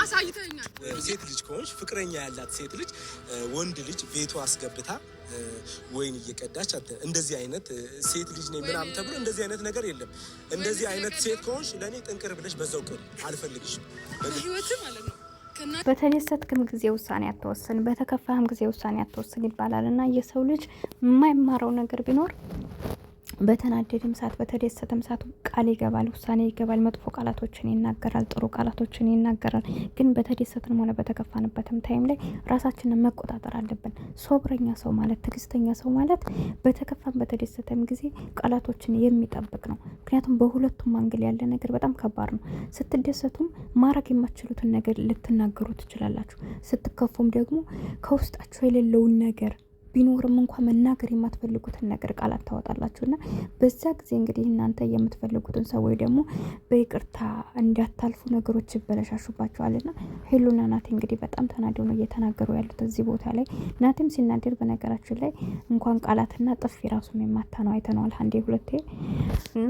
አሳይተኛል። ሴት ልጅ ከሆንሽ ፍቅረኛ ያላት ሴት ልጅ ወንድ ልጅ ቤቱ አስገብታ ወይን እየቀዳች እንደዚህ አይነት ሴት ልጅ ነኝ ምናምን ተብሎ እንደዚህ አይነት ነገር የለም። እንደዚህ አይነት ሴት ከሆንሽ ለኔ ጥንቅር ብለሽ በዛው ቀር አልፈልግሽም በህይወት ማለት ነው። በተደሰትክም ጊዜ ውሳኔ አትወስን፣ በተከፋህም ጊዜ ውሳኔ አትወስን ይባላል እና የሰው ልጅ የማይማረው ነገር ቢኖር በተናደድም ሰዓት በተደሰተም ሰዓት ቃል ይገባል፣ ውሳኔ ይገባል፣ መጥፎ ቃላቶችን ይናገራል፣ ጥሩ ቃላቶችን ይናገራል። ግን በተደሰተንም ሆነ በተከፋንበትም ታይም ላይ ራሳችንን መቆጣጠር አለብን። ሶብረኛ ሰው ማለት ትዕግስተኛ ሰው ማለት በተከፋም በተደሰተም ጊዜ ቃላቶችን የሚጠብቅ ነው። ምክንያቱም በሁለቱም አንግል ያለ ነገር በጣም ከባድ ነው። ስትደሰቱም ማድረግ የማትችሉትን ነገር ልትናገሩ ትችላላችሁ። ስትከፉም ደግሞ ከውስጣችሁ የሌለውን ነገር ቢኖርም እንኳን መናገር የማትፈልጉትን ነገር ቃላት ታወጣላችሁና በዛ ጊዜ እንግዲህ እናንተ የምትፈልጉትን ሰው ወይ ደግሞ በይቅርታ እንዳታልፉ ነገሮች ይበለሻሹባችኋልና ሄሉና ናቲ እንግዲህ በጣም ተናደው ነው እየተናገሩ ያሉት እዚህ ቦታ ላይ። ናቲም ሲናደር በነገራችን ላይ እንኳን ቃላትና ጥፊ ራሱ የማታ ነው አይተነዋል አንዴ ሁለቴ እና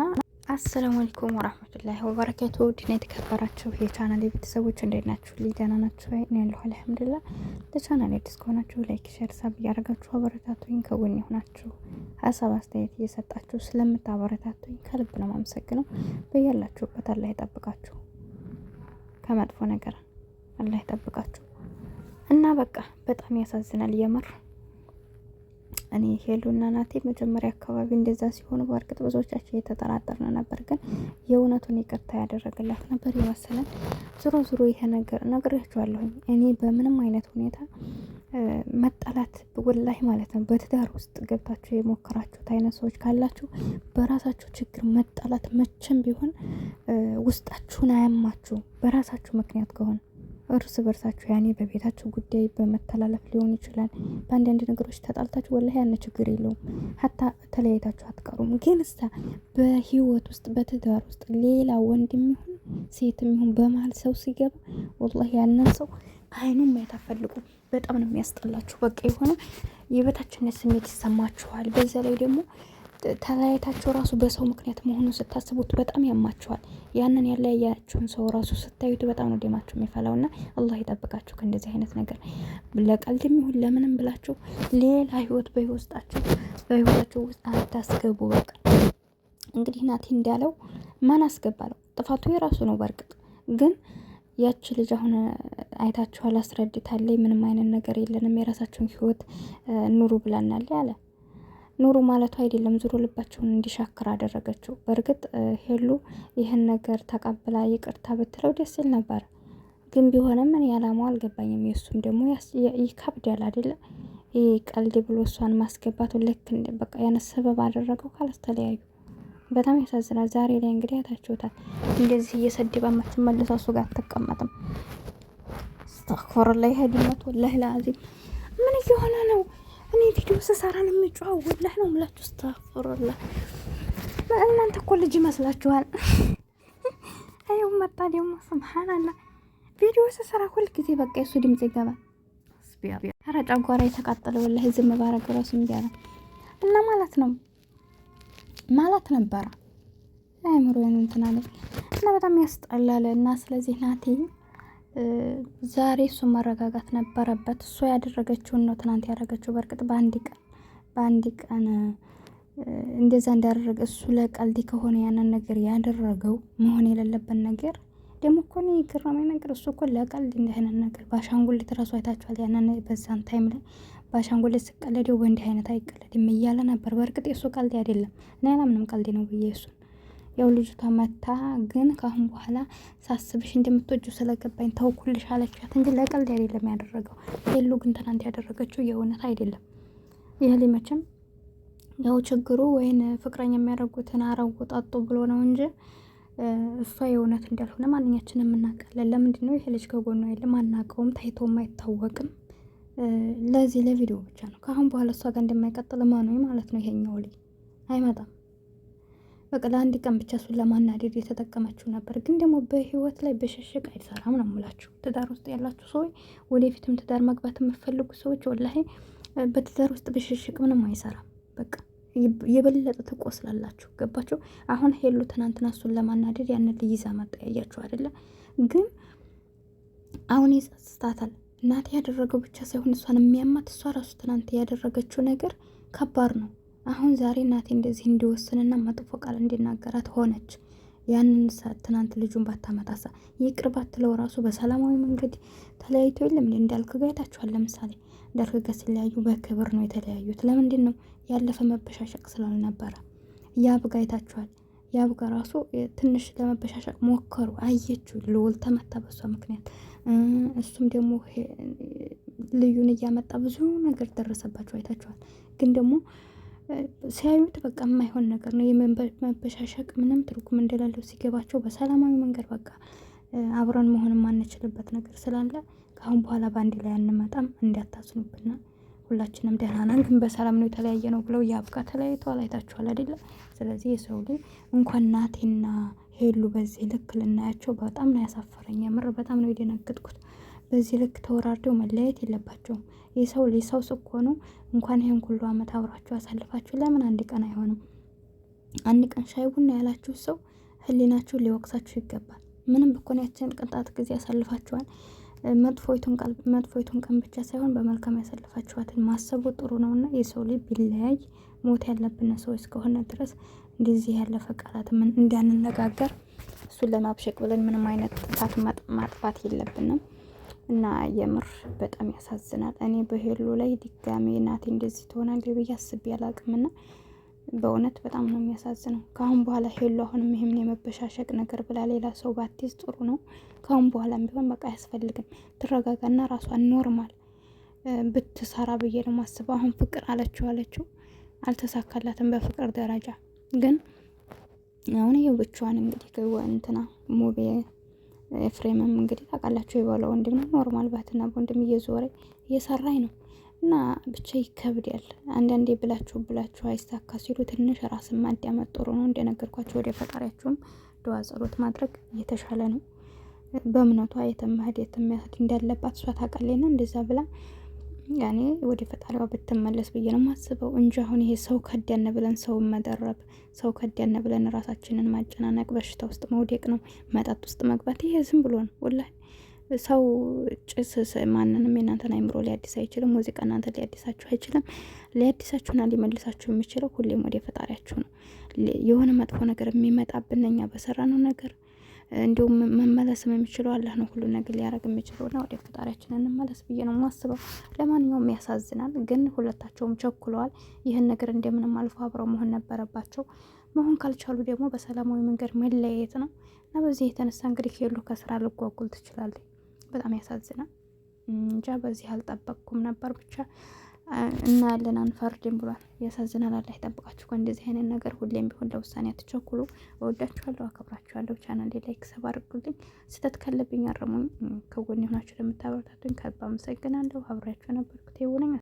አሰላሙ አለይኩም ወራህመቱላሂ ወበረካቱ። ዲና የተከበራችሁ የቻናሌ ቤተሰቦች እንዴት ናችሁ? ደህና ናችሁ? እኔ ያለሁ አልሐምዱሊላህ። ለቻናሌ አዲስ ከሆናችሁ ላይክ፣ ሼር፣ ሳብ እያደረጋችሁ አበረታቱኝ። ከጎን የሆናችሁ ሀሳብ አስተያየት እየሰጣችሁ ስለምታበረታቱኝ ከልብ ነው የማመሰግነው። በያላችሁበት አላህ ይጠብቃችሁ፣ ከመጥፎ ነገር አላህ ይጠብቃችሁ እና በቃ በጣም ያሳዝናል የምር። እኔ ሄሉና ናቲ መጀመሪያ አካባቢ እንደዛ ሲሆኑ በእርግጥ ብዙዎቻችን እየተጠራጠርን ነበር፣ ግን የእውነቱን ይቅርታ ያደረግላት ነበር ይመስላል። ዞሮ ይሄ ነገር ነግሬያችኋለሁኝ። እኔ በምንም አይነት ሁኔታ መጣላት ወላሂ ማለት ነው በትዳር ውስጥ ገብታችሁ የሞከራችሁት አይነት ሰዎች ካላችሁ በራሳችሁ ችግር መጣላት መቼም ቢሆን ውስጣችሁን አያማችሁ። በራሳችሁ ምክንያት ከሆነ እርስ በርሳችሁ ያኔ በቤታችሁ ጉዳይ በመተላለፍ ሊሆን ይችላል። በአንዳንድ ነገሮች ተጣልታችሁ ወላሂ ያን ችግር የለውም፣ ሀታ ተለያይታችሁ አትቀሩም። ግን እስታ በህይወት ውስጥ በትዳር ውስጥ ሌላ ወንድም ይሁን ሴትም ይሁን በመሀል ሰው ሲገባ ወላሂ ያንን ሰው አይኑን ማየት አትፈልጉ። በጣም ነው የሚያስጠላችሁ። በቃ የሆነ የበታችነት ስሜት ይሰማችኋል። በዛ ላይ ደግሞ ተለያይታችሁ ራሱ በሰው ምክንያት መሆኑን ስታስቡት በጣም ያማችኋል። ያንን ያለያያችሁን ሰው ራሱ ስታዩት በጣም ነው ደማችሁ የሚፈላውና አላህ ይጠብቃችሁ ከእንደዚህ አይነት ነገር። ለቀልድም ይሁን ለምንም ብላችሁ ሌላ ህይወት በህይወታችሁ ውስጥ አታስገቡ። በቃ እንግዲህ ናቲ እንዳለው ማን አስገባለው? ጥፋቱ የራሱ ነው። በእርግጥ ግን ያቺ ልጅ አሁን አይታችኋል፣ አስረድታለች። ምንም አይነት ነገር የለንም የራሳችሁን ህይወት ኑሩ ብላናል ያለ ኑሩ ማለቱ አይደለም። ዙሮ ልባቸውን እንዲሻክር አደረገችው። በእርግጥ ሄሉ ይህን ነገር ተቀብላ ይቅርታ ብትለው ደስ ይል ነበር። ግን ቢሆንም እኔ ያላማው አልገባኝም። የእሱም ደግሞ ይከብዳል አይደለ? ይህ ቀልድ ብሎ እሷን ማስገባቱ ልክ በቃ ያነ ሰበብ አደረገው። ካላስተለያዩ በጣም ያሳዝናል። ዛሬ ላይ እንግዲህ ያታችሁታል። እንደዚህ እየሰደባ ማትመለስ እሱ ጋር አትቀመጥም። አስተግፊሩላህ ሄድመት ወላሂ ለአዚም ምን እየሆነ ነው? እኔ ቪዲዮ ስሰራ ነው የምጫወው። ወላሂ ነው የምላችሁ። አስተግፊሩላህ እናንተ እኮ ልጅ ይመስላችኋል። አይው መጣ ደግሞ ሱብሃንአላህ። ቪዲዮ ስሰራ ሁል ጊዜ በቃ የሱ ድምጽ ይገባል። ኧረ ጨጓራ የተቃጠለ ወላሂ ዝም ባረግ ራሱ እንዲያለ እና ማለት ነበረ አይምሮዬን እንትን አለ እና በጣም ያስጠላል። እና ስለዚህ ናቲ ዛሬ እሱ መረጋጋት ነበረበት። እሱ ያደረገችውን ነው ትናንት ያደረገችው። በእርግጥ በአንድ ቀን እንደዛ እንዳደረገ እሱ ለቀልድ ከሆነ ያንን ነገር ያደረገው መሆን የሌለበት ነገር ደግሞ እኮ ነው የገረመኝ ነገር። እሱ እኮ ለቀልድ እንዲህ አይነት ነገር በአሻንጉሊት ራሱ አይታችኋል። ያንን በዛን ታይም ላይ በአሻንጉሊት ስቀለደው በእንዲህ አይነት አይቀለድም እያለ ነበር። በእርግጥ የእሱ ቀልድ አይደለም እና ምንም ቀልድ ነው ብዬ እሱን ያው ልጅቷ መታ ግን ካሁን በኋላ ሳስብሽ እንደምትወጂው ስለገባኝ ተውኩልሽ አለቻት እንጂ ለቀልድ አይደለም ያደረገው። ሄሉ ግን ትናንት ያደረገችው የእውነት አይደለም። ይሄ ሊመችም ያው ችግሩ ወይን ፍቅረኛ የሚያደርጉትን አረጉ ጠጡ ብሎ ነው እንጂ እሷ የእውነት እንዳልሆነ ማንኛችንም እናውቃለን። ለምንድን ነው ይሄ ልጅ ከጎኗ የለም? አናውቀውም፣ ታይቶም አይታወቅም። ለዚህ ለቪዲዮ ብቻ ነው። ካሁን በኋላ እሷ ጋር እንደማይቀጥል ማነው ማለት ነው። ይሄኛው ልጅ አይመጣም። በቃ ለአንድ ቀን ብቻ እሱን ለማናደድ የተጠቀመችው ነበር። ግን ደግሞ በህይወት ላይ በሽሽቅ አይሰራም ነው የምላችሁ። ትዳር ውስጥ ያላችሁ ሰዎች፣ ወደፊትም ትዳር መግባት የምትፈልጉ ሰዎች ወላሂ በትዳር ውስጥ በሽሽቅ ምንም አይሰራም። በቃ የበለጠ ትቆስላላችሁ። ገባችሁ? አሁን ሄሉ ትናንትና እሱን ለማናደድ ያንን ልጅ ይዛ መጣ። ያያችሁ አይደለ? ግን አሁን ይጸጽታታል። እናቴ ያደረገው ብቻ ሳይሆን እሷን የሚያማት እሷ ራሱ ትናንት ያደረገችው ነገር ከባድ ነው። አሁን ዛሬ እናቴ እንደዚህ እንዲወስንና መጥፎ ቃል እንዲናገራት ሆነች። ያንን ትናንት ልጁን ባታመጣሳ ይቅር ባትለው ራሱ በሰላማዊ መንገድ ተለያይቶ የለም እንዳልክ ጋ አይታችኋል። ለምሳሌ እንዳልክ ጋ ሲለያዩ በክብር ነው የተለያዩት። ለምንድን ነው? ያለፈ መበሻሸቅ ስላልነበረ። ያብ ጋ አይታችኋል። ያብ ጋ ራሱ ትንሽ ለመበሻሸቅ ሞከሩ። አየችው ልውል ተመታ በሷ ምክንያት። እሱም ደግሞ ልዩን እያመጣ ብዙ ነገር ደረሰባቸው። አይታችኋል። ግን ደግሞ ሲያዩት በቃ የማይሆን ነገር ነው የመበሻሸቅ ምንም ትርጉም እንደሌለው ሲገባቸው በሰላማዊ መንገድ በቃ አብረን መሆን የማንችልበት ነገር ስላለ ከአሁን በኋላ በአንድ ላይ አንመጣም፣ እንዳታዝኑብና ሁላችንም ደህና ነን፣ ግን በሰላም ነው የተለያየ ነው ብለው ያብቃ ተለያይተዋል። አይታችኋል አይደለ? ስለዚህ የሰው ልጅ እንኳን ናቴና ሄሉ በዚህ ልክ ልናያቸው በጣም ነው ያሳፈረኝ። የምር በጣም ነው የደነገጥኩት። በዚህ ልክ ተወራርደው መለያየት የለባቸውም። የሰው ልጅ ሰው ስኮኑ እንኳን ይሄን ሁሉ አመት አብራችሁ አሳልፋችሁ ለምን አንድ ቀን አይሆንም? አንድ ቀን ሻይ ቡና ያላችሁ ሰው ህሊናችሁ ሊወቅሳችሁ ይገባል። ምንም ብኮን ያችን ቅንጣት ጊዜ ያሳልፋችኋል። መጥፎይቱን ቀን ብቻ ሳይሆን በመልካም ያሳልፋችኋትን ማሰቡ ጥሩ ነውና የሰው ልጅ ቢለያይ ሞት ያለብን ሰው እስከሆነ ድረስ እንደዚህ ያለፈ ቃላት ምን እንዳንነጋገር እሱን ለማብሸቅ ብለን ምንም አይነት ጥፋት ማጥፋት የለብንም። እና የምር በጣም ያሳዝናል። እኔ በሄሉ ላይ ድጋሜ እናቴ እንደዚህ ትሆናለች ብዬ አስቤ አላቅምና በእውነት በጣም ነው የሚያሳዝነው። ከአሁን በኋላ ሄሉ አሁንም ይሄም የመበሻሸቅ ነገር ብላ ሌላ ሰው ባትይዝ ጥሩ ነው። ከአሁን በኋላም ቢሆን በቃ አያስፈልግም። ትረጋጋና ራሷን ኖርማል ብትሰራ ብዬ ነው ማስበው። አሁን ፍቅር አለችው አልተሳካላትም በፍቅር ደረጃ ግን አሁን ይኸው ብቻዋን እንግዲህ እንትና ሙቤ ኤፍሬምም እንግዲህ ታውቃላችሁ የባለው ወንድም ነው። ኖርማል ባትና ወንድም እየዞረ እየሰራኝ ነው እና ብቻ ይከብዳል። አንዳንዴ ብላችሁ አይሳካ ሲሉ ትንሽ ራስን ማዳመጥ ጥሩ ነው። እንደነገርኳችሁ ወደ ፈጣሪያችሁም ዱዓ ጸሎት ማድረግ እየተሻለ ነው። በእምነቷ የተመሄድ እንዳለባት እሷ ታውቃለችና እንደዛ ብላ ያኔ ወደ ፈጣሪዋ ብትመለስ ብዬ ነው ማስበው እንጂ አሁን ይሄ ሰው ከዳነ ብለን ሰውን መደረብ፣ ሰው ከዳነ ብለን ራሳችንን ማጨናነቅ፣ በሽታ ውስጥ መውደቅ ነው፣ መጠጥ ውስጥ መግባት። ይሄ ዝም ብሎ ነው ወላሂ። ሰው ጭስ ማንንም የእናንተን አይምሮ ሊያድስ አይችልም። ሙዚቃ እናንተ ሊያድሳችሁ አይችልም። ሊያድሳችሁና ሊመልሳችሁ የሚችለው ሁሌም ወደ ፈጣሪያችሁ ነው። የሆነ መጥፎ ነገር የሚመጣብን እኛ በሰራነው ነገር እንዲሁም መመለስም የሚችለው አላህ ነው። ሁሉ ነገር ሊያደርግ የሚችለውና ወደ ፈጣሪያችን እንመለስ ብዬ ነው ማስበው። ለማንኛውም ያሳዝናል፣ ግን ሁለታቸውም ቸኩለዋል። ይህን ነገር እንደምንም አልፎ አብረው መሆን ነበረባቸው። መሆን ካልቻሉ ደግሞ በሰላማዊ መንገድ መለያየት ነው እና በዚህ የተነሳ እንግዲህ ሄሉ ከስራ ልጓጉል ትችላለች። በጣም ያሳዝናል። እንጃ በዚህ አልጠበቅኩም ነበር። ብቻ እና ያለን አንፈርድም ብሏል። ያሳዝናል። አላህ ይጠብቃችሁ ከእንደዚህ አይነት ነገር። ሁሌም ቢሆን ለውሳኔ አትቸኩሉ። እወዳችኋለሁ፣ አከብራችኋለሁ። ቻናሌ ላይክ ሰብ አድርጉልኝ። ስህተት ካለብኝ አርሙኝ። ከጎን የሆናችሁ ለምታበረታቱኝ ከልብ አመሰግናለሁ። አብሬያችሁ ነበርኩት ይውነኝ